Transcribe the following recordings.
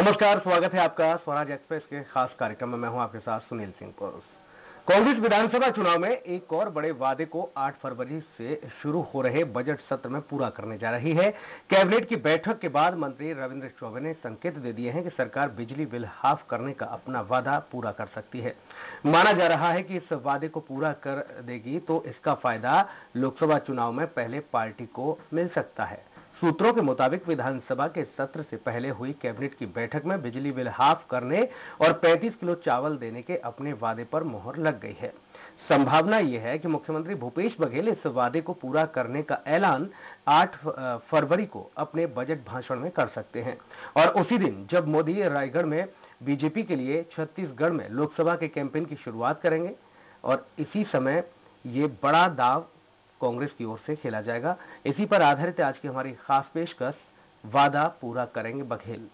नमस्कार, स्वागत है आपका स्वराज एक्सप्रेस के खास कार्यक्रम में। मैं हूं आपके साथ सुनील सिंह पोस। कांग्रेस विधानसभा चुनाव में एक और बड़े वादे को 8 फरवरी से शुरू हो रहे बजट सत्र में पूरा करने जा रही है। कैबिनेट की बैठक के बाद मंत्री रविंद्र चौबे ने संकेत दे दिए हैं कि सरकार बिजली बिल हाफ करने का अपना वादा पूरा कर सकती है। माना जा रहा है कि इस वादे को पूरा कर देगी तो इसका फायदा लोकसभा चुनाव में पहले पार्टी को मिल सकता है। सूत्रों के मुताबिक विधानसभा के सत्र से पहले हुई कैबिनेट की बैठक में बिजली बिल हाफ करने और 35 किलो चावल देने के अपने वादे पर मोहर लग गई है। संभावना यह है कि मुख्यमंत्री भूपेश बघेल इस वादे को पूरा करने का ऐलान 8 फरवरी को अपने बजट भाषण में कर सकते हैं और उसी दिन जब मोदी रायगढ़ में बीजेपी के लिए छत्तीसगढ़ में लोकसभा के कैंपेन की शुरुआत करेंगे और इसी समय ये बड़ा दाव कांग्रेस की ओर से खेला जाएगा। इसी पर आधारित आज की हमारी खास पेशकश, वादा पूरा करेंगे बघेल।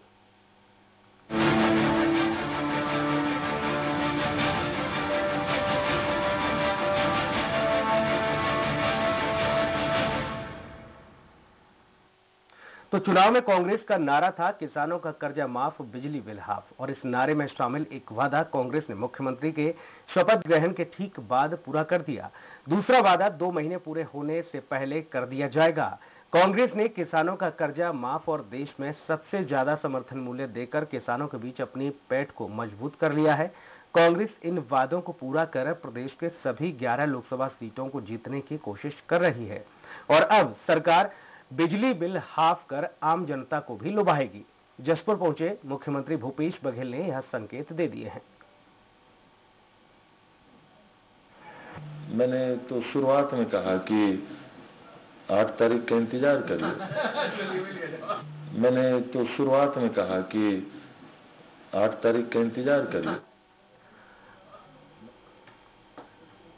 तो चुनाव में कांग्रेस का नारा था किसानों का कर्जा माफ, बिजली बिल हाफ, और इस नारे में शामिल एक वादा कांग्रेस ने मुख्यमंत्री के शपथ ग्रहण के ठीक बाद पूरा कर दिया। दूसरा वादा 2 महीने पूरे होने से पहले कर दिया जाएगा। कांग्रेस ने किसानों का कर्जा माफ और देश में सबसे ज्यादा समर्थन मूल्य देकर किसानों के बीच अपनी पैठ को मजबूत कर लिया है। कांग्रेस इन वादों को पूरा कर प्रदेश के सभी 11 लोकसभा सीटों को जीतने की कोशिश कर रही है और अब सरकार बिजली बिल हाफ कर आम जनता को भी लुभाएगी। जसपुर पहुंचे मुख्यमंत्री भूपेश बघेल ने यह संकेत दे दिए हैं। मैंने तो शुरुआत में कहा कि 8 तारीख का इंतजार करिए। मैंने तो शुरुआत में कहा कि 8 तारीख का इंतजार करिए।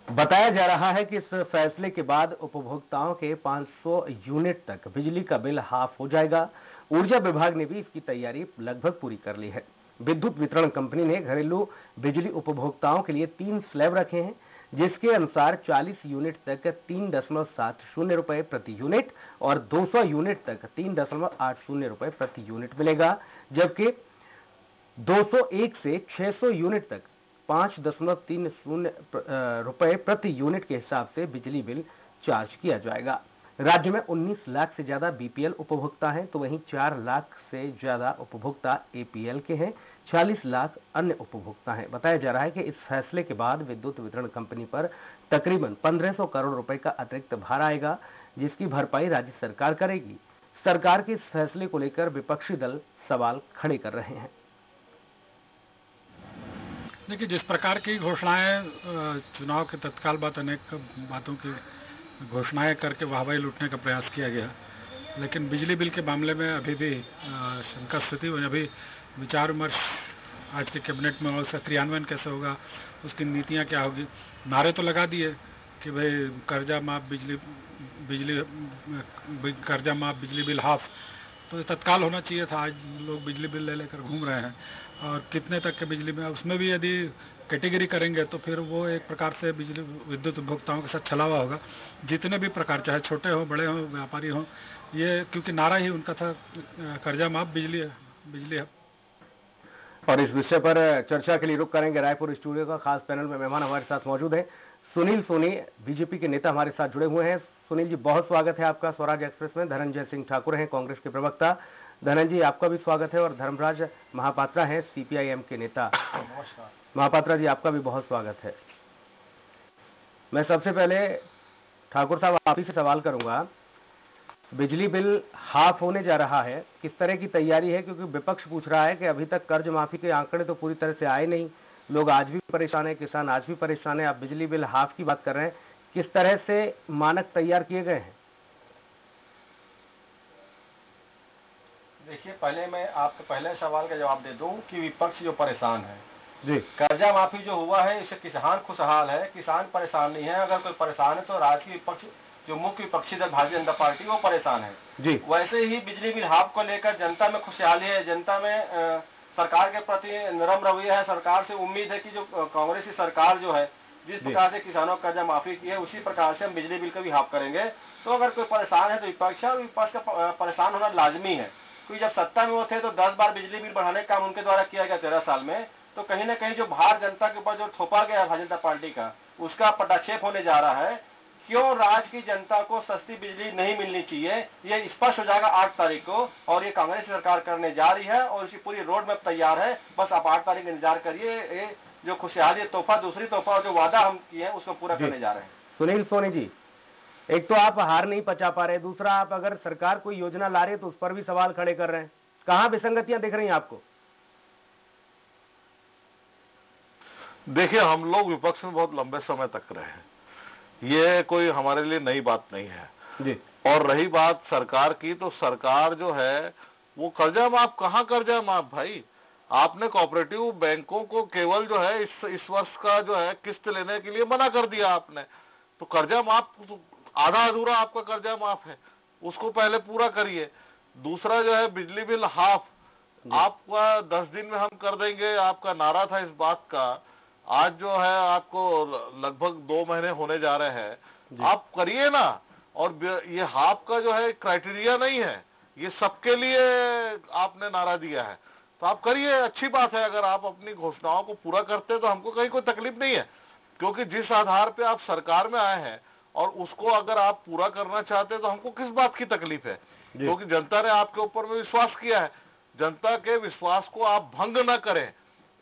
बताया जा रहा है कि इस फैसले के बाद उपभोक्ताओं के 500 यूनिट तक बिजली का बिल हाफ हो जाएगा। ऊर्जा विभाग ने भी इसकी तैयारी लगभग पूरी कर ली है। विद्युत वितरण कंपनी ने घरेलू बिजली उपभोक्ताओं के लिए 3 स्लैब रखे हैं, जिसके अनुसार 40 यूनिट तक 3.70 रुपए प्रति यूनिट और 200 यूनिट तक 3.80 रुपए प्रति यूनिट मिलेगा, जबकि 201 से 600 यूनिट तक 5.30 रुपए प्रति यूनिट के हिसाब से बिजली बिल चार्ज किया जाएगा। राज्य में 19 लाख से ज्यादा बीपीएल उपभोक्ता हैं, तो वहीं 4 लाख से ज्यादा उपभोक्ता एपीएल के हैं। 46 लाख अन्य उपभोक्ता हैं। बताया जा रहा है कि इस फैसले के बाद विद्युत वितरण कंपनी पर तकरीबन 1500 करोड़ रुपए का अतिरिक्त भार आएगा, जिसकी भरपाई राज्य सरकार करेगी। सरकार के इस फैसले को लेकर विपक्षी दल सवाल खड़े कर रहे हैं। देखिए, जिस प्रकार की घोषणाएं चुनाव के तत्काल बाद अनेक बातों की घोषणाएं करके वाहवाही लूटने का प्रयास किया गया, लेकिन बिजली बिल के मामले में अभी भी शंका स्थिति हुई। अभी विचार विमर्श आज के कैबिनेट में, और उसका क्रियान्वयन कैसे होगा, उसकी नीतियां क्या होगी। नारे तो लगा दिए कि भाई कर्जा माफ, कर्जा माफ, बिजली बिल हाफ, तो तत्काल होना चाहिए था। आज लोग बिजली बिल ले लेकर घूम रहे हैं और कितने तक के बिजली में, उसमें भी यदि कैटेगरी करेंगे तो फिर वो एक प्रकार से बिजली विद्युत उपभोक्ताओं के साथ छलावा होगा। जितने भी प्रकार, चाहे छोटे हों, बड़े हों, व्यापारी हों, ये क्योंकि नारा ही उनका था कर्जा माफ, बिजली है। और इस विषय पर चर्चा के लिए रुख करेंगे रायपुर स्टूडियो का। खास पैनल में मेहमान हमारे साथ मौजूद है। सुनील सोनी बीजेपी के नेता हमारे साथ जुड़े हुए हैं। सुनील जी, बहुत स्वागत है आपका स्वराज एक्सप्रेस में। धनंजय सिंह ठाकुर हैं कांग्रेस के प्रवक्ता। धनंजय जी, आपका भी स्वागत है। और धर्मराज महापात्रा हैं सीपीआईएम के नेता। महापात्रा जी, आपका भी बहुत स्वागत है। मैं सबसे पहले ठाकुर साहब आप ही से सवाल करूंगा, बिजली बिल हाफ होने जा रहा है, किस तरह की तैयारी है? क्योंकि विपक्ष पूछ रहा है कि अभी तक कर्ज माफी के आंकड़े तो पूरी तरह से आए नहीं, लोग आज भी परेशान है, किसान आज भी परेशान है, आप बिजली बिल हाफ की बात कर रहे हैं। किस तरह से मानक तैयार किए गए हैं? देखिए, पहले मैं आपके पहले सवाल का जवाब दे दूं कि विपक्ष जो परेशान है जी, कर्जा माफी जो हुआ है इससे किसान खुशहाल है, किसान परेशान नहीं है। अगर कोई परेशान है तो राज्य की विपक्ष जो मुख्य विपक्षी दल भारतीय जनता पार्टी वो परेशान है जी। वैसे ही बिजली बिल हाफ को लेकर जनता में खुशहाली है, जनता में सरकार के प्रति नरम रवैया है। सरकार से उम्मीद है कि जो कांग्रेस की सरकार जो है जिस प्रकार से किसानों का कर्जा माफी की है उसी प्रकार से हम बिजली बिल का भी हाफ करेंगे। तो अगर कोई परेशान है तो विपक्ष है, और विपक्ष का परेशान होना लाजमी है। क्योंकि जब सत्ता में वो थे तो 10 बार बिजली बिल बढ़ाने का काम उनके द्वारा किया गया 13 साल में। तो कहीं ना कहीं जो भार जनता के ऊपर जो थोपा गया भारतीय जनता पार्टी का, उसका पटाक्षेप होने जा रहा है। क्यों राज्य की जनता को सस्ती बिजली नहीं मिलनी चाहिए, ये स्पष्ट हो जाएगा 8 तारीख को, और ये कांग्रेस सरकार करने जा रही है और इसकी पूरी रोड मैप तैयार है। बस आप 8 तारीख का इंतजार करिए। ये जो खुशहाली तोहफा, दूसरी तोहफा और जो वादा हम किए हैं उसको पूरा करने जा रहे हैं। सुनील सोनी जी, एक तो आप हार नहीं पचा पा रहे, दूसरा आप अगर सरकार कोई योजना ला रही है तो उस पर भी सवाल खड़े कर रहे हैं। कहाँ विसंगतियां दिख रही हैं आपको? देखिए, हम लोग विपक्ष में बहुत लंबे समय तक रहे हैं, ये कोई हमारे लिए नई बात नहीं है जी। और रही बात सरकार की, तो सरकार जो है वो कर्जा माफ, कहाँ कर्जा माफ भाई? आपने कोऑपरेटिव बैंकों को केवल जो है इस वर्ष का जो है किस्त लेने के लिए मना कर दिया आपने। तो कर्जा माफ आधा अधूरा आपका कर्जा माफ है, उसको पहले पूरा करिए। दूसरा जो है बिजली बिल हाफ, आपका 10 दिन में हम कर देंगे, आपका नारा था इस बात का। आज जो है आपको लगभग 2 महीने होने जा रहे हैं, आप करिए ना। और ये हाफ का जो है क्राइटेरिया नहीं है, ये सबके लिए आपने नारा दिया है, तो आप करिए, अच्छी बात है। अगर आप अपनी घोषणाओं को पूरा करते हैं तो हमको कहीं कोई तकलीफ नहीं है, क्योंकि जिस आधार पे आप सरकार में आए हैं और उसको अगर आप पूरा करना चाहते हैं तो हमको किस बात की तकलीफ है, क्योंकि जनता ने आपके ऊपर में विश्वास किया है। जनता के विश्वास को आप भंग न करें,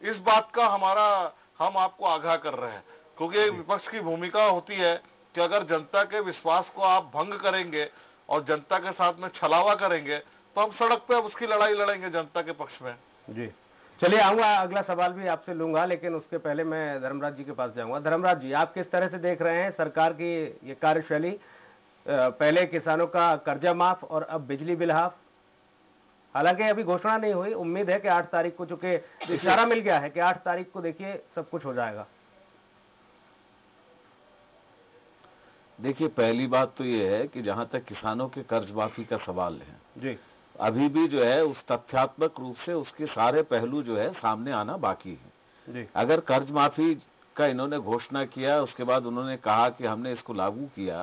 इस बात का हम आपको आगाह कर रहे हैं। क्योंकि एक विपक्ष की भूमिका होती है कि अगर जनता के विश्वास को आप भंग करेंगे और जनता के साथ में छलावा करेंगे तो हम सड़क पे अब उसकी लड़ाई लड़ेंगे जनता के पक्ष में। जी, चलिए आऊंगा, अगला सवाल भी आपसे लूंगा, लेकिन उसके पहले मैं धर्मराज जी के पास जाऊंगा। धर्मराज जी, आप किस तरह से देख रहे हैं सरकार की ये कार्यशैली? पहले किसानों का कर्जा माफ और अब बिजली बिल हाफ। हालांकि अभी घोषणा नहीं हुई, उम्मीद है कि 8 तारीख को, चूंकि इशारा मिल गया है कि 8 तारीख को देखिए सब कुछ हो जाएगा। देखिए, पहली बात तो ये है कि जहां तक किसानों के कर्ज माफी का सवाल है जी, अभी भी जो है उस तथ्यात्मक रूप से उसके सारे पहलू जो है सामने आना बाकी है जी। अगर कर्ज माफी का इन्होंने घोषणा किया, उसके बाद उन्होंने कहा कि हमने इसको लागू किया,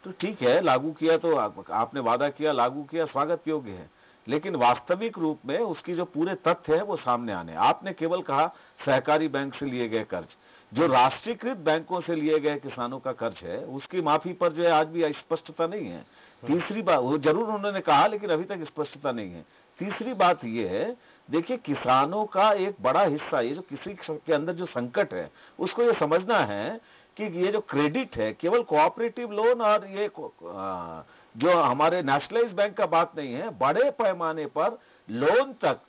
तो ठीक है, लागू किया तो आपने वादा किया, लागू किया, स्वागत योग्य है। लेकिन वास्तविक रूप में उसकी जो पूरे तथ्य है वो सामने आने। आपने केवल कहा सहकारी बैंक से लिए गए कर्ज, जो राष्ट्रीयकृत बैंकों से लिए गए किसानों का कर्ज है उसकी माफी पर जो है आज भी स्पष्टता नहीं है। तीसरी बात, वो जरूर उन्होंने कहा लेकिन अभी तक स्पष्टता नहीं है। तीसरी बात ये है, देखिए किसानों का एक बड़ा हिस्सा, ये जो किसी के अंदर जो संकट है उसको ये समझना है कि ये जो क्रेडिट है केवल कोऑपरेटिव लोन और ये जो हमारे नेशनलाइज बैंक का बात नहीं है, बड़े पैमाने पर लोन तक,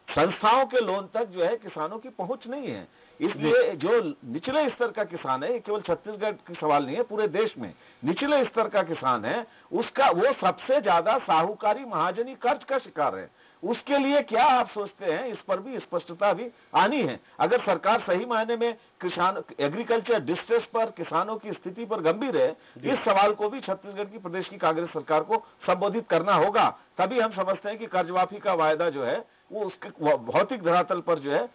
संस्थाओं के लोन तक जो है किसानों की पहुंच नहीं है। इसलिए जो निचले स्तर का किसान है, ये केवल छत्तीसगढ़ की सवाल नहीं है, पूरे देश में निचले स्तर का किसान है, उसका वो सबसे ज्यादा साहूकारी महाजनी कर्ज का शिकार है। उसके लिए क्या आप सोचते हैं, इस पर भी स्पष्टता भी आनी है। अगर सरकार सही मायने में किसान एग्रीकल्चर डिस्ट्रेस पर, किसानों की स्थिति पर गंभीर है, इस सवाल को भी छत्तीसगढ़ की प्रदेश की कांग्रेस सरकार को संबोधित करना होगा। तभी हम समझते हैं कि कर्ज माफी का वायदा जो है वो उसके भौतिक धरातल पर जो है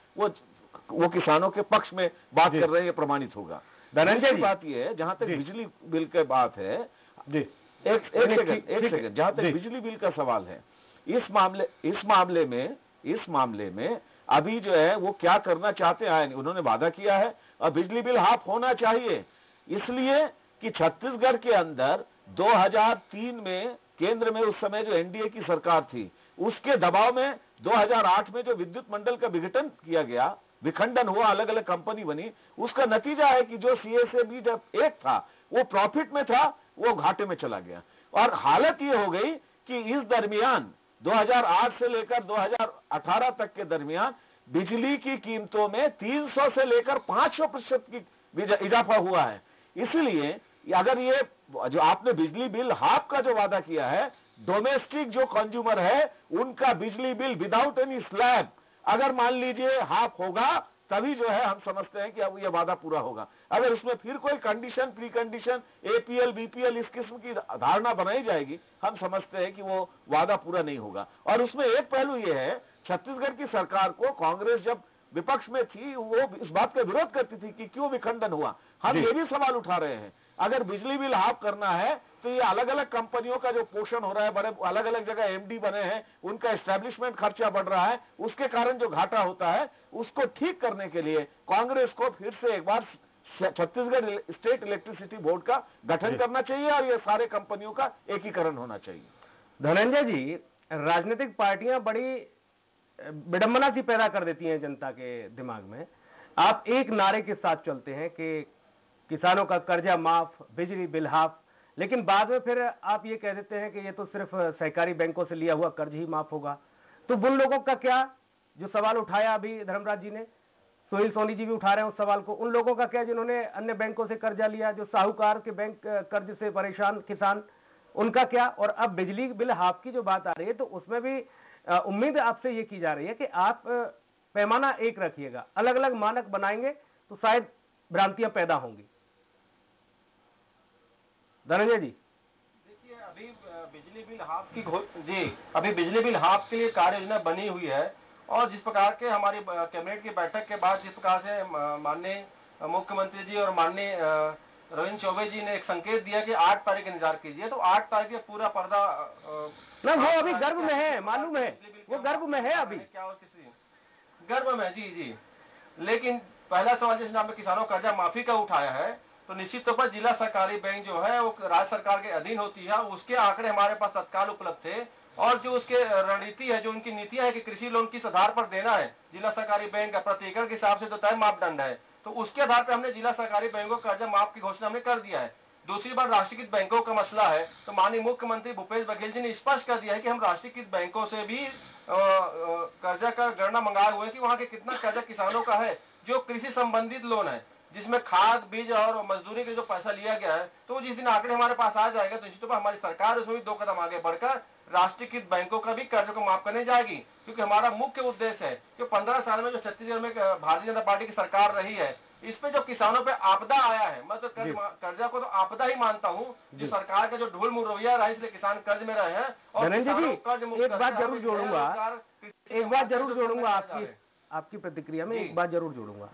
वो किसानों के पक्ष में बात कर रहे हैं, प्रमाणित होगा। धनंजय बात ये है, जहां तक बिजली बिल की बात है, एक सेकंड, जहां तक बिजली बिल का सवाल है, इस मामले में अभी जो है वो क्या करना चाहते हैं, उन्होंने वादा किया है और बिजली बिल हाफ होना चाहिए, इसलिए कि छत्तीसगढ़ के अंदर 2003 में केंद्र में उस समय जो एनडीए की सरकार थी उसके दबाव में 2008 में जो विद्युत मंडल का विघटन किया गया, विखंडन हुआ, अलग अलग कंपनी बनी, उसका नतीजा है कि जो सीएसए जब एक था वो प्रॉफिट में था, वो घाटे में चला गया। और हालत ये हो गई कि इस दरमियान 2008 से लेकर 2018 तक के दरमियान बिजली की कीमतों में 300 से लेकर 500% की इजाफा हुआ है। इसलिए अगर ये जो आपने बिजली बिल हाफ का जो वादा किया है, डोमेस्टिक जो कंज्यूमर है उनका बिजली बिल विदाउट एनी स्लैब अगर मान लीजिए हाफ होगा, तभी जो है हम समझते हैं कि अब ये वादा पूरा होगा। अगर उसमें फिर कोई condition, pre condition, APL, BPL इस किस्म की धारणा बनाई जाएगी, हम समझते हैं कि वो वादा पूरा नहीं होगा। और उसमें एक पहलू ये है, छत्तीसगढ़ की सरकार को कांग्रेस जब विपक्ष में थी वो इस बात का विरोध करती थी कि क्यों विखंडन हुआ। हम ये भी सवाल उठा रहे हैं, अगर बिजली बिल हाफ करना है तो ये अलग अलग कंपनियों का जो पोषण हो रहा है, बड़े अलग अलग जगह एमडी बने हैं, उनका एस्टेब्लिशमेंट खर्चा बढ़ रहा है, उसके कारण जो घाटा होता है उसको ठीक करने के लिए कांग्रेस को फिर से एक बार छत्तीसगढ़ स्टेट इलेक्ट्रिसिटी बोर्ड का गठन करना चाहिए और ये सारे कंपनियों का एकीकरण होना चाहिए। धनंजय जी, राजनीतिक पार्टियां बड़ी विडंबना सी पैदा कर देती हैं जनता के दिमाग में। आप एक नारे के साथ चलते हैं कि किसानों का कर्जा माफ, बिजली बिल हाफ, लेकिन बाद में फिर आप ये कह देते हैं कि ये तो सिर्फ सहकारी बैंकों से लिया हुआ कर्ज ही माफ होगा। तो उन लोगों का क्या, जो सवाल उठाया अभी धर्मराज जी ने, सोहेल सोनी जी भी उठा रहे हैं उस सवाल को, उन लोगों का क्या जिन्होंने अन्य बैंकों से कर्जा लिया, जो साहूकार के बैंक कर्ज से परेशान किसान, उनका क्या? और अब बिजली बिल हाफ की जो बात आ रही है तो उसमें भी उम्मीद आपसे ये की जा रही है कि आप पैमाना एक रखिएगा, अलग अलग मानक बनाएंगे तो शायद भ्रांतियां पैदा होंगी। धनंजय जी, देखिए अभी बिजली बिल हाफ की अभी बिजली बिल हाफ के लिए कार्य योजना बनी हुई है, और जिस प्रकार के हमारी कैबिनेट की बैठक के बाद जिस प्रकार से माननीय मुख्यमंत्री जी और माननीय रविंद्र चौबे जी ने एक संकेत दिया कि 8 तारीख का इंतजार कीजिए, तो 8 तारीख के पूरा पर्दा ना वो अभी गर्भ में है, मालूम है वो गर्भ में है, अभी क्या हो किसी गर्भ में। जी, लेकिन पहला सवाल जिसने आपने किसानों कर्जा माफी का उठाया है, तो निश्चित तौर पर जिला सहकारी बैंक जो है वो राज्य सरकार के अधीन होती है, उसके आंकड़े हमारे पास तत्काल उपलब्ध थे, और जो उसके रणनीति है, जो उनकी नीतियां है कि कृषि लोन किस आधार पर देना है, जिला सहकारी बैंक का प्रति एकड़ के हिसाब से जो तय मापदंड है, तो उसके आधार पर हमने जिला सहकारी बैंकों को कर्जा माफ की घोषणा हमने कर दिया है। दूसरी बार राष्ट्रीयकृत बैंकों का मसला है, तो माननीय मुख्यमंत्री भूपेश बघेल जी ने स्पष्ट कर दिया है कि हम राष्ट्रीयकृत बैंकों से भी कर्जा का गणना मंगाए हुए हैं कि वहाँ के कितना कर्जा किसानों का है जो कृषि संबंधित लोन है, जिसमें खाद, बीज और मजदूरी के जो पैसा लिया गया है। तो जिस दिन आंकड़े हमारे पास आ जाएगा तो निश्चित हमारी सरकार उसमें भी 2 कदम आगे बढ़कर राष्ट्रीयकृत बैंकों का भी कर्ज को माफ करने जाएगी, क्योंकि हमारा मुख्य उद्देश्य है कि 15 साल में जो छत्तीसगढ़ में भारतीय जनता पार्टी की सरकार रही है, इस पे जो किसानों पे आपदा आया है, मैं तो कर्जा को तो आपदा ही मानता हूँ, जो सरकार का जो ढोल मुँह रवैया रहा है, इसलिए किसान कर्ज में रहे हैं। और धनंजय जी, एक बात जरूर जोड़ूंगा आपकी प्रतिक्रिया में, एक बात जरूर जोड़ूंगा।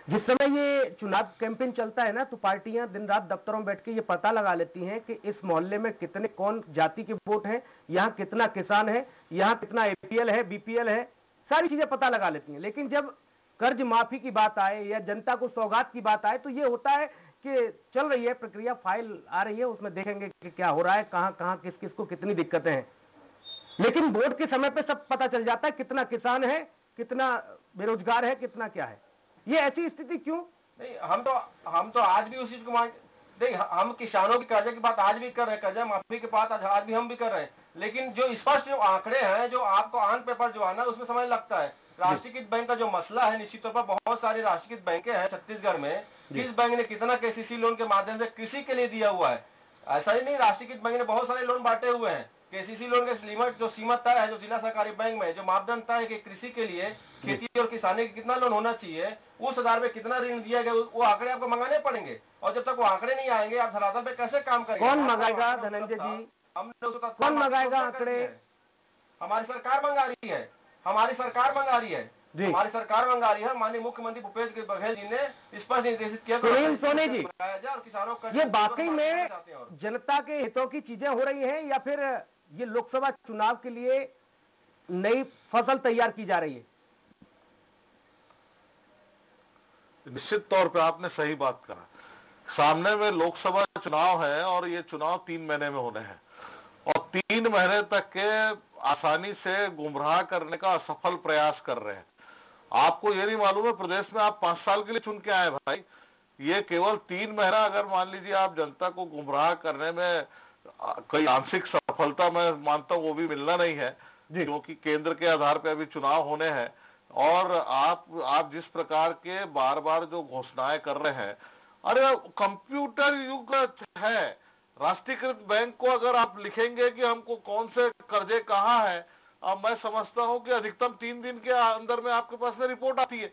जिस समय ये चुनाव कैंपेन चलता है ना, तो पार्टियां दिन रात दफ्तरों में बैठ के ये पता लगा लेती हैं कि इस मोहल्ले में कितने कौन जाति के वोट हैं, यहाँ कितना किसान है, यहाँ कितना एपीएल है, बीपीएल है, सारी चीजें पता लगा लेती हैं। लेकिन जब कर्ज माफी की बात आए या जनता को सौगात की बात आए, तो ये होता है कि चल रही है प्रक्रिया, फाइल आ रही है, उसमें देखेंगे कि क्या हो रहा है, कहाँ किस किस को कितनी दिक्कतें हैं। लेकिन वोट के समय पे सब पता चल जाता है, कितना किसान है, कितना बेरोजगार है, कितना क्या है। ये ऐसी स्थिति क्यों? नहीं, हम तो आज भी उसी को देख, हम किसानों की कर्जा की बात आज भी कर रहे हैं, कर्जा माफी की बात आज भी हम भी कर रहे हैं, लेकिन जो स्पष्ट जो आंकड़े हैं, जो आपको ऑन पेपर जो है ना, उसमें समय लगता है। राष्ट्रीयकृत बैंक का जो मसला है, निश्चित तौर पर बहुत सारी राष्ट्रीयकृत बैंकें हैं छत्तीसगढ़ में, किस बैंक ने कितना केसीसी लोन के माध्यम से कृषि के लिए दिया हुआ है, ऐसा ही नहीं, राष्ट्रीयकृत बैंक ने बहुत सारे लोन बांटे हुए हैं। केसीसी लोन के लिमिट जो सीमा तय है, जो जिला सहकारी बैंक में जो मापदंड तय है कि कृषि के लिए, खेती और किसानी का कितना लोन होना चाहिए, उस आधार पे कितना ऋण दिया गया, वो आंकड़े आपको मंगाने पड़ेंगे, और जब तक वो आंकड़े नहीं आएंगे आप धरातल पे कैसे काम करेंगे? कौन मंगाएगा धनंजय जी? कौन मंगाएगा आंकड़े? हमारी सरकार मंगा रही है, हमारी सरकार मंगा रही है, हमारी सरकार मंगा रही है। माननीय मुख्यमंत्री भूपेश बघेल जी ने स्पष्ट निर्देशित किया। सोनी जी, और किसानों का ये वाकई में जनता के हितों की चीजें हो रही हैं या फिर ये लोकसभा चुनाव के लिए नई फसल तैयार की जा रही है? निश्चित तौर पे आपने सही बात कहा, सामने में लोकसभा चुनाव है और ये चुनाव 3 महीने में होने हैं, और 3 महीने तक के आसानी से गुमराह करने का असफल प्रयास कर रहे हैं। आपको ये नहीं मालूम है, प्रदेश में आप 5 साल के लिए चुन के आए भाई, ये केवल 3 महीना अगर मान लीजिए आप जनता को गुमराह करने में कोई आंशिक सफलता मैं मानता हूँ वो भी मिलना नहीं है, क्योंकि केंद्र के आधार पे अभी चुनाव होने हैं, और आप जिस प्रकार के बार बार जो घोषणाएं कर रहे हैं, अरे कंप्यूटर युग है, राष्ट्रीयकृत बैंक को अगर आप लिखेंगे कि हमको कौन से कर्जे कहाँ है, अब मैं समझता हूं कि अधिकतम 3 दिन के अंदर में आपके पास में रिपोर्ट आती है।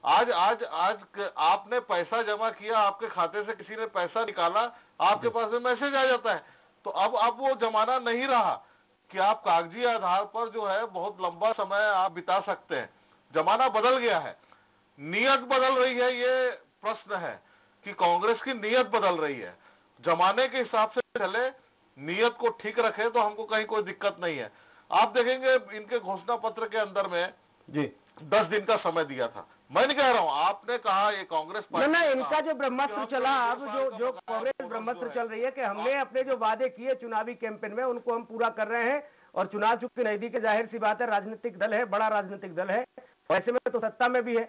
आज आपने पैसा जमा किया, आपके खाते से किसी ने पैसा निकाला, आपके पास में मैसेज आ जाता है। तो अब वो जमाना नहीं रहा कि आप कागजी आधार पर जो है बहुत लंबा समय आप बिता सकते हैं, जमाना बदल गया है। नीयत बदल रही है, ये प्रश्न है कि कांग्रेस की नीयत बदल रही है। जमाने के हिसाब से चले, नीयत को ठीक रखे तो हमको कहीं कोई दिक्कत नहीं है। आप देखेंगे इनके घोषणा पत्र के अंदर में जी 10 दिन का समय दिया था। मैं नहीं कह रहा हूं, आपने कहा ये कांग्रेस पार्टी ना इनका जो ब्रह्मास्त्र चला, अब जो कांग्रेस ब्रह्मास्त्र चल रही है कि हमने अपने जो वादे किए चुनावी कैंपेन में उनको हम पूरा कर रहे हैं, और चुनाव चुके नजदीक है, जाहिर सी बात है राजनीतिक दल है, बड़ा राजनीतिक दल है, और ऐसे में तो सत्ता में भी है,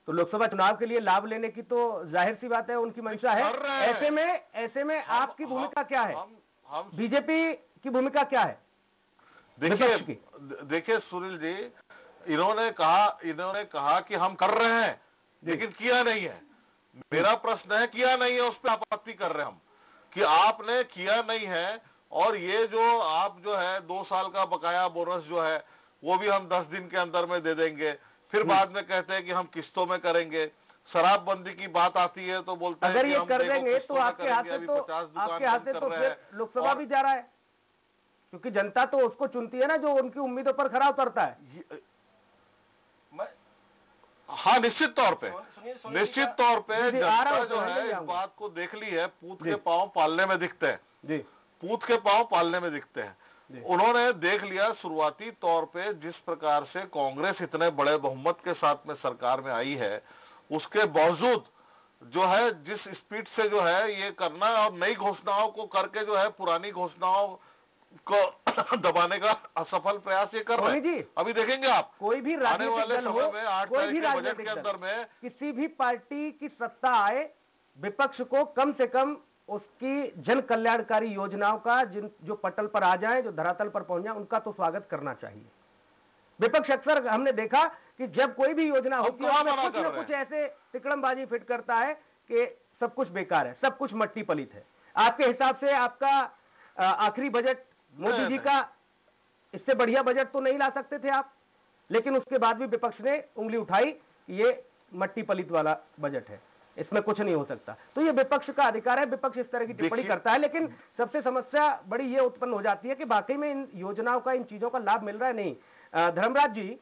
तो लोकसभा चुनाव के लिए लाभ लेने की तो जाहिर सी बात है उनकी मंशा है। ऐसे में आपकी भूमिका क्या है, बीजेपी की भूमिका क्या है? देखिए सुनील जी, इन्होंने कहा कि हम कर रहे हैं लेकिन किया नहीं है। मेरा प्रश्न है, किया नहीं है उस पर आपत्ति कर रहे हैं हम कि आपने किया नहीं है, और ये जो आप जो है 2 साल का बकाया बोनस जो है वो भी हम 10 दिन के अंदर में दे देंगे, फिर बाद में कहते हैं कि हम किस्तों में करेंगे। शराबबंदी की बात आती है तो बोलते हैं अगर कि ये हम कर देंगे तो आपके हाथ से तो फिर फिर लोकसभा भी जा रहा है, क्योंकि जनता तो उसको चुनती है ना जो उनकी उम्मीदों पर खरा उतरता है। हाँ, निश्चित तौर पे जनता जो है इस बात को देख ली है, पूत के पांव पालने में दिखते हैं जी, पूत के पांव पालने में दिखते हैं। उन्होंने देख लिया शुरुआती तौर पे जिस प्रकार से कांग्रेस इतने बड़े बहुमत के साथ में सरकार में आई है, उसके बावजूद जो है जिस स्पीड से जो है ये करना और नई घोषणाओं को करके जो है पुरानी घोषणाओं को दबाने का असफल प्रयास ये कर रहे हैं। अभी देखेंगे आप, कोई भी राजनीतिक दल हो, कोई भी राजनीतिक अंदर में किसी भी पार्टी की सत्ता आए, विपक्ष को कम से कम उसकी जन कल्याणकारी योजनाओं का जो पटल पर आ जाए, जो धरातल पर पहुंच जाए, उनका तो स्वागत करना चाहिए। विपक्ष अक्सर हमने देखा कि जब कोई भी योजना होती है उसमें कुछ न कुछ ऐसे तिकड़मबाजी फिट करता है कि सब कुछ बेकार है, सब कुछ मट्टी पलित है। आपके हिसाब से आपका आखिरी बजट मोदी जी का, इससे बढ़िया बजट तो नहीं ला सकते थे आप, लेकिन उसके बाद भी विपक्ष ने उंगली उठाई, ये मट्टी पलित वाला बजट है, इसमें कुछ नहीं हो सकता। तो ये विपक्ष का अधिकार है, विपक्ष इस तरह की टिप्पणी करता है, लेकिन सबसे समस्या बड़ी ये उत्पन्न हो जाती है कि वाकई में इन योजनाओं का, इन चीजों का लाभ मिल रहा है नहीं। धर्मराज जी,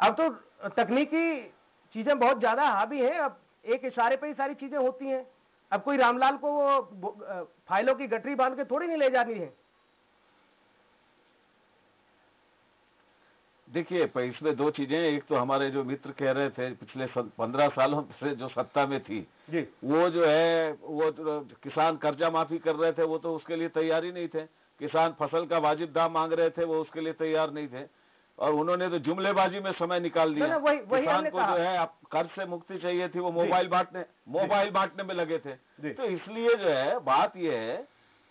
अब तो तकनीकी चीजें बहुत ज्यादा हावी हैं, अब एक इशारे पर ही सारी चीजें होती हैं। अब कोई रामलाल को वो फाइलों की गठरी बांध के थोड़ी नहीं ले जानी है। देखिए, इसमें 2 चीजें, एक तो हमारे जो मित्र कह रहे थे पिछले 15 सालों से जो सत्ता में थी जी, वो जो है वो किसान कर्जा माफी कर रहे थे, वो तो उसके लिए तैयार ही नहीं थे। किसान फसल का वाजिब दाम मांग रहे थे, वो उसके लिए तैयार नहीं थे, और उन्होंने तो जुमलेबाजी में समय निकाल दिया। किसान को जो है कर्ज से मुक्ति चाहिए थी, वो मोबाइल बांटने में लगे थे। तो इसलिए जो है बात ये है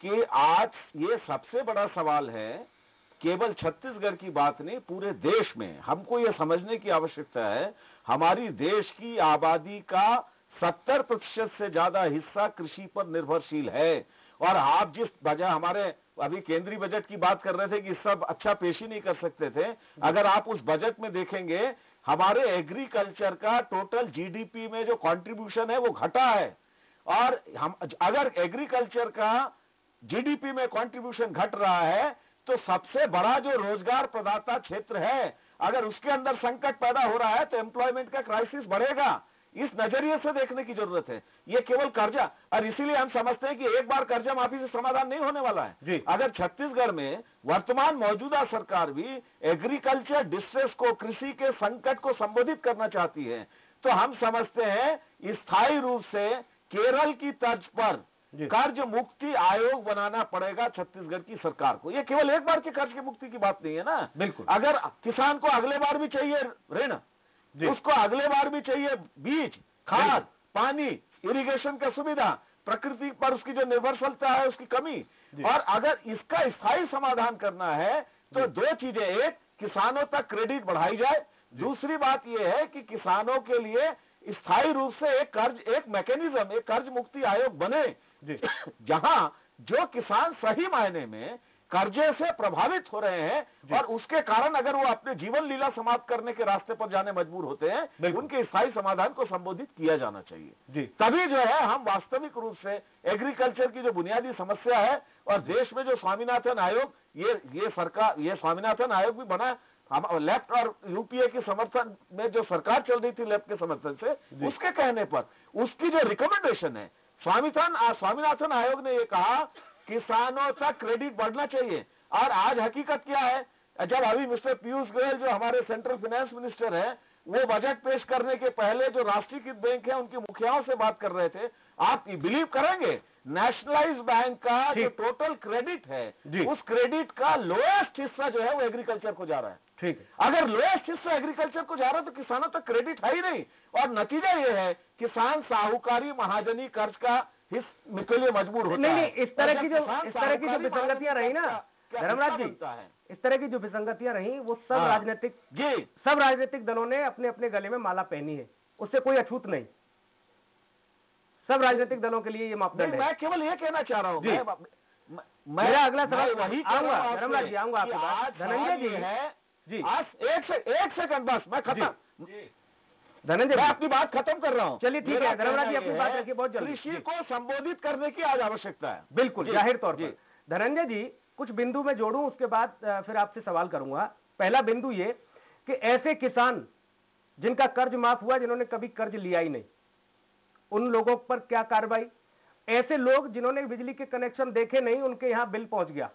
कि आज ये सबसे बड़ा सवाल है, केवल छत्तीसगढ़ की बात नहीं, पूरे देश में हमको ये समझने की आवश्यकता है, हमारी देश की आबादी का 70% से ज्यादा हिस्सा कृषि पर निर्भरशील है। और आप जिस वजह हमारे अभी केंद्रीय बजट की बात कर रहे थे कि सब अच्छा पेश ही नहीं कर सकते थे, अगर आप उस बजट में देखेंगे हमारे एग्रीकल्चर का टोटल जीडीपी में जो कंट्रीब्यूशन है वो घटा है। और हम अगर एग्रीकल्चर का जीडीपी में कंट्रीब्यूशन घट रहा है तो सबसे बड़ा जो रोजगार प्रदाता क्षेत्र है, अगर उसके अंदर संकट पैदा हो रहा है तो एम्प्लॉयमेंट का क्राइसिस बढ़ेगा। इस नजरिए से देखने की जरूरत है। ये केवल कर्जा, और इसीलिए हम समझते हैं कि एक बार कर्जा माफी से समाधान नहीं होने वाला है। अगर छत्तीसगढ़ में वर्तमान मौजूदा सरकार भी एग्रीकल्चर डिस्ट्रेस को, कृषि के संकट को संबोधित करना चाहती है, तो हम समझते हैं स्थायी रूप से केरल की तर्ज पर कर्ज मुक्ति आयोग बनाना पड़ेगा छत्तीसगढ़ की सरकार को। ये केवल एक बार के कर्ज की मुक्ति की बात नहीं है ना। बिल्कुल, अगर किसान को अगले बार भी चाहिए ऋण, उसको अगले बार भी चाहिए बीज, खाद, पानी, इरिगेशन का सुविधा, प्रकृति पर उसकी जो निर्भरशीलता है उसकी कमी, और अगर इसका स्थायी समाधान करना है तो 2 चीजें, एक किसानों तक क्रेडिट बढ़ाई जाए, दूसरी बात यह है कि किसानों के लिए स्थायी रूप से एक मैकेनिज्म, एक कर्ज मुक्ति आयोग बने जहां जो किसान सही मायने में कर्जे से प्रभावित हो रहे हैं और उसके कारण अगर वो अपने जीवन लीला समाप्त करने के रास्ते पर जाने मजबूर होते हैं, उनके स्थायी समाधान को संबोधित किया जाना चाहिए। तभी जो है हम वास्तविक रूप से एग्रीकल्चर की जो बुनियादी समस्या है, और देश में जो स्वामीनाथन आयोग, ये स्वामीनाथन आयोग भी बना हम लेफ्ट और यूपीए के समर्थन में जो सरकार चल रही थी लेफ्ट के समर्थन से, उसके कहने पर उसकी जो रिकमेंडेशन है, स्वामीनाथन आयोग ने ये कहा किसानों तक क्रेडिट बढ़ना चाहिए। और आज हकीकत क्या है, जब अभी मिस्टर पीयूष गोयल जो हमारे सेंट्रल फाइनेंस मिनिस्टर हैं, वो बजट पेश करने के पहले जो राष्ट्रीयकृत बैंक है उनके मुखियाओं से बात कर रहे थे, आप बिलीव करेंगे नेशनलाइज बैंक का जो टोटल क्रेडिट है, उस क्रेडिट का लोएस्ट हिस्सा जो है वो एग्रीकल्चर को जा रहा है। ठीक है, अगर लोएस्ट हिस्सा एग्रीकल्चर को जा रहा है तो किसानों तक क्रेडिट है ही नहीं, और नतीजा ये है किसान साहूकारी महाजनी कर्ज का हिस्से के लिए मजबूर होता है। नहीं, इस तरह की जो विसंगतियां रही ना धर्मराज जी, इस तरह की जो विसंगतियां रही वो सब राजनीतिक दलों ने अपने अपने गले में माला पहनी है, उससे कोई अछूत नहीं। सब राजनीतिक दलों के लिए ये मापदंड है। मैं केवल ये कहना चाह रहा हूँ, मेरा अगला सवाल वही आऊंगा धर्मराज जी, आऊंगा आपके पास। धनंजय जी है जी, आज एक सेकंड बस, मैं खत्म, धनंजय मैं अपनी बात खत्म कर रहा हूँ। चलिए ठीक है धर्मराज जी, अपनी बात रखिए बहुत जल्दी। कृषि को संबोधित करने की आज आवश्यकता है, बिल्कुल जाहिर तौर पर। धनंजय जी, कुछ बिंदु में जोड़ूं, उसके बाद फिर आपसे सवाल करूंगा। पहला बिंदु ये कि ऐसे किसान जिनका कर्ज माफ हुआ, जिन्होंने कभी कर्ज लिया ही नहीं, उन लोगों पर क्या कार्रवाई? ऐसे लोग जिन्होंने बिजली के कनेक्शन देखे नहीं, उनके यहां बिल पहुंच गया,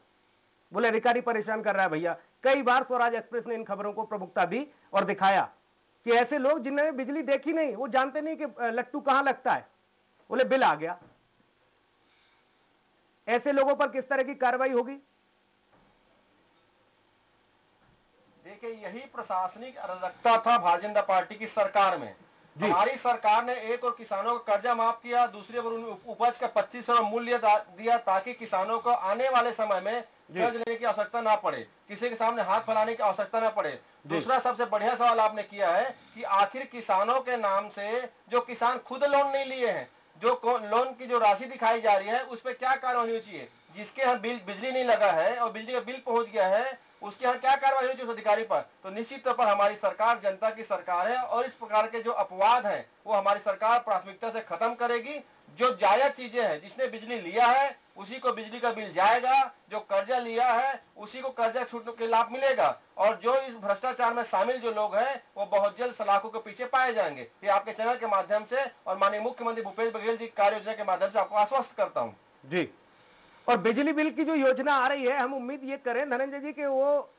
बोले अधिकारी परेशान कर रहा है भैया। कई बार स्वराज एक्सप्रेस ने इन खबरों को प्रमुखता दी और दिखाया कि ऐसे लोग जिन्होंने बिजली देखी नहीं, वो जानते नहीं कि लट्टू कहां लगता है, बोले बिल आ गया। ऐसे लोगों पर किस तरह की कार्रवाई होगी? देखिए, यही प्रशासनिक अराजकता था भारतीय जनता पार्टी की सरकार में। हमारी सरकार ने एक और किसानों का कर्जा माफ किया, दूसरी ओर उपज का 25% मूल्य दिया, ताकि किसानों को आने वाले समय में कर्ज लेने की आवश्यकता ना पड़े, किसी के सामने हाथ फैलाने की आवश्यकता ना पड़े। दूसरा सबसे बढ़िया सवाल आपने किया है कि आखिर किसानों के नाम से जो किसान खुद लोन नहीं लिए हैं, जो लोन की जो राशि दिखाई जा रही है, उस पर क्या कार्रवाई होनी चाहिए? जिसके यहाँ बिजली नहीं लगा है और बिजली का बिल पहुंच गया है, उसके यहाँ क्या कार्रवाई होनी चाहिए उस अधिकारी पर? तो निश्चित तौर पर हमारी सरकार जनता की सरकार है, और इस प्रकार के जो अपवाद हैं वो हमारी सरकार प्राथमिकता से खत्म करेगी। जो जायज चीजें हैं, जिसने बिजली लिया है उसी को बिजली का बिल जाएगा, जो कर्जा लिया है उसी को कर्जा छूट के लाभ मिलेगा, और जो इस भ्रष्टाचार में शामिल जो लोग हैं वो बहुत जल्द सलाखों के पीछे पाए जाएंगे। ये आपके चैनल के माध्यम से और माननीय मुख्यमंत्री भूपेश बघेल जी कार्य योजना के माध्यम से आपको आश्वस्त करता हूँ जी। और बिजली बिल की जो योजना आ रही है, हम उम्मीद ये करें धनंजय जी कि वो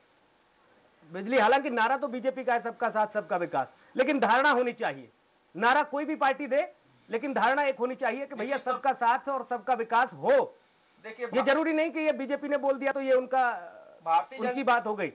बिजली, हालांकि नारा तो बीजेपी का है सबका साथ सबका विकास, लेकिन धारणा होनी चाहिए। नारा कोई भी पार्टी दे, लेकिन धारणा एक होनी चाहिए कि भैया सबका साथ और सबका विकास हो। देखिए, ये जरूरी नहीं कि ये बीजेपी ने बोल दिया तो ये उनकी बात हो गई।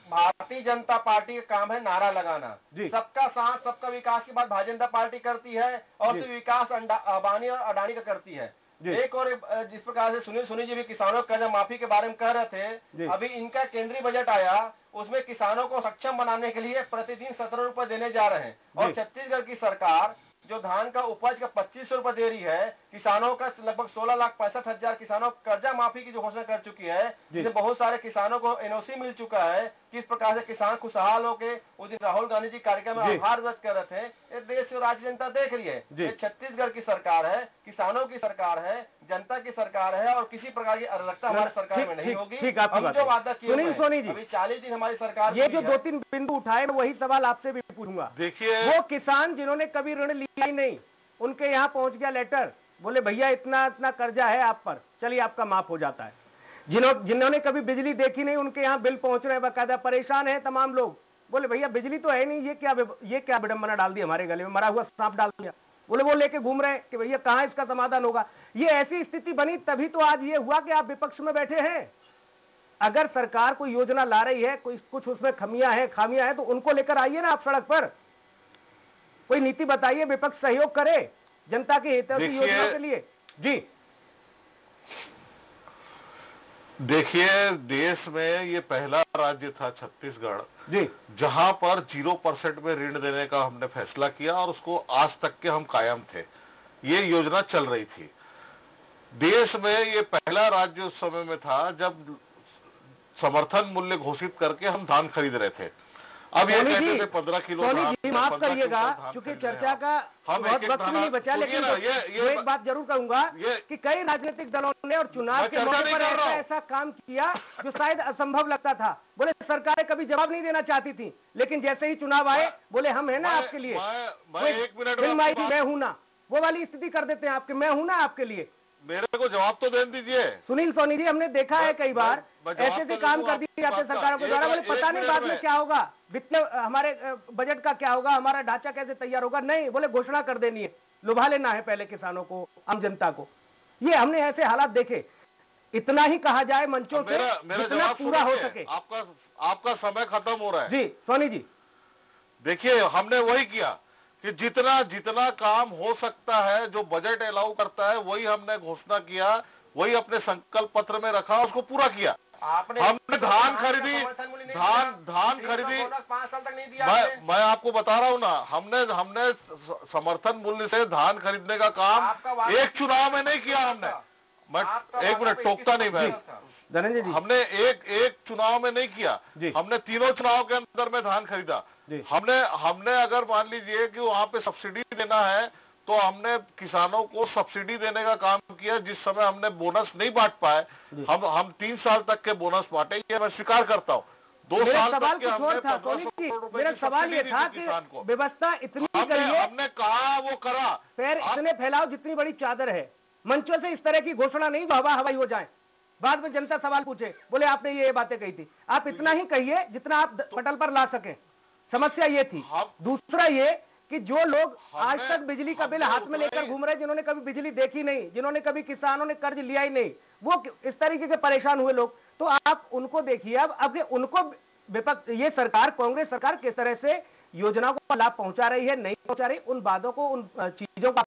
भारतीय जनता पार्टी का काम है नारा लगाना, सबका साथ सबका विकास की बात भारतीय जनता पार्टी करती है, और सिर्फ विकास अंबानी और अडानी का करती है। एक और जिस प्रकार से सुनील सोनी जी भी किसानों कर्ज माफी के बारे में कह रहे थे, अभी इनका केंद्रीय बजट आया, उसमें किसानों को सक्षम बनाने के लिए प्रतिदिन 17 रुपए देने जा रहे हैं। और छत्तीसगढ़ की सरकार जो धान का उपज का 2500 रुपए दे रही है, किसानों का लगभग 16,65,000 किसानों को कर्जा माफी की जो घोषणा कर चुकी है, जिससे बहुत सारे किसानों को एनओसी मिल चुका है। किस प्रकार से किसान खुशहाल होके उस दिन राहुल गांधी जी कार्यक्रम में आभार व्यक्त कर रहे थे, ये देश की राज्य जनता देख रही है। ये छत्तीसगढ़ की सरकार है, किसानों की सरकार है, जनता की सरकार है, और किसी प्रकार की अराजकता हमारी सरकार में नहीं होगी। हम जो वादा किए अभी 40 दिन हमारी सरकार, ये जो 2-3 बिंदु उठाए, वही सवाल आपसे भी पूछूंगा। देखिए, वो किसान जिन्होंने कभी ऋण लिया ही नहीं, उनके यहाँ पहुंच गया लेटर, बोले भैया इतना इतना कर्जा है आप पर, चलिए आपका माफ हो जाता है। जिन्होंने कभी बिजली देखी नहीं, उनके यहाँ बिल पहुंच रहे हैं, बाकायदा परेशान है तमाम लोग, बोले भैया बिजली तो है नहीं, ये क्या विडंबना डाल दी हमारे गले में, मरा हुआ सांप डाल दिया। बोले वो लेके घूम रहे हैं कि भैया कहाँ इसका समाधान होगा। ये ऐसी स्थिति बनी, तभी तो आज ये हुआ कि आप विपक्ष में बैठे हैं। अगर सरकार कोई योजना ला रही है, कोई कुछ उसमें खामियां हैं, तो उनको लेकर आइए ना आप सड़क पर, कोई नीति बताइए, विपक्ष सहयोग करे जनता के हितैषी योजना के लिए। जी देखिए, देश में ये पहला राज्य था छत्तीसगढ़ जी, जहां पर 0% में ऋण देने का हमने फैसला किया, और उसको आज तक के हम कायम थे। ये योजना चल रही थी देश में। ये पहला राज्य उस समय में था जब समर्थन मूल्य घोषित करके हम धान खरीद रहे थे। अब ये सोनी कहते जी, थे 15 किलो सोनी धान, जी, माफ 15 करिएगा क्विंटल धान क्योंकि खरीद रहे हैं चर्चा का हम बहुत एक-एक वक्त भी दाना- नहीं बचा, सुनिए लेकिन ना, ये एक बात जरूर कहूंगा कि कई राजनीतिक दलों ने और चुनाव मैं के चर्चा मौके नहीं पर कर रहा हूं। ऐसा काम किया जो शायद असंभव लगता था। बोले सरकारें कभी जवाब नहीं देना चाहती थी, लेकिन जैसे ही चुनाव आए बोले हम है ना आपके लिए, मैं 1 मिनट में फिल्म आई थी आपकी मैं हूं ना, वो वाली स्थिति कर देते हैं आपके, मैं हूं ना आपके लिए। मेरे को जवाब तो दे दीजिए। सुनील सोनी जी, हमने देखा है कई बार मैं जवाब ऐसे तो काम दूंगा कर आपकी दिए जाते बात का। सरकारों के द्वारा, बोले एक पता नहीं मिनट बाद में में। क्या होगा, वित्तीय हमारे बजट का क्या होगा, हमारा ढांचा कैसे तैयार होगा। नहीं, बोले घोषणा कर देनी है, लुभा लेना है पहले किसानों को, आम जनता को। ये हमने ऐसे हालात देखे। इतना ही कहा जाए मंचों से मेरा जितना जवाब पूरा हो सुनिए। सके। आपका समय खत्म हो रहा है। जी सोनी जी, देखिए हमने वही किया कि जितना काम हो सकता है, जो बजट अलाउ करता है, वही हमने घोषणा किया, वही अपने संकल्प पत्र में रखा, उसको पूरा किया। हमने धान खरीदी, धान खरीदी। 5 साल तक नहीं दिया। मैं आपको बता रहा हूँ ना, हमने समर्थन मूल्य से धान खरीदने का काम एक चुनाव में नहीं किया हमने। मैं एक मिनट टोकता नहीं मैं, धनंजय जी, हमने एक चुनाव में नहीं किया, हमने तीनों चुनाव के अंदर में धान खरीदा। हमने अगर मान लीजिए कि वहाँ पे सब्सिडी देना है, तो हमने किसानों को सब्सिडी देने का काम किया। जिस समय हमने बोनस नहीं बांट पाए, हम 3 साल तक के बोनस बांटे, ये मैं स्वीकार करता हूँ। 2 साल तक के हमने 1500 करोड़ रुपए मेरा की सवाल ये सब्सिडी था दी कि किसान को। व्यवस्था इतनी करिए, हमने कहा वो करा, पैर इतने फैलाओ जितनी बड़ी चादर है, मंचों से इस तरह की घोषणा नहीं जो हवा हवाई हो जाए, बाद में जनता सवाल पूछे बोले आपने ये बातें कही थी। आप इतना ही कहिए जितना आप पटल पर ला सकें। समस्या ये थी। दूसरा ये कि जो लोग आज तक बिजली का बिल हाथ में लेकर घूम रहे, जिन्होंने कभी बिजली देखी नहीं, जिन्होंने कभी किसानों ने कर्ज लिया ही नहीं, वो इस तरीके से परेशान हुए लोग, तो आप उनको देखिए। अब उनको विपक्ष, ये सरकार, कांग्रेस सरकार किस तरह से योजनाओं को लाभ पहुंचा रही है, नहीं पहुंचा रही, उन बातों को, उन चीजों को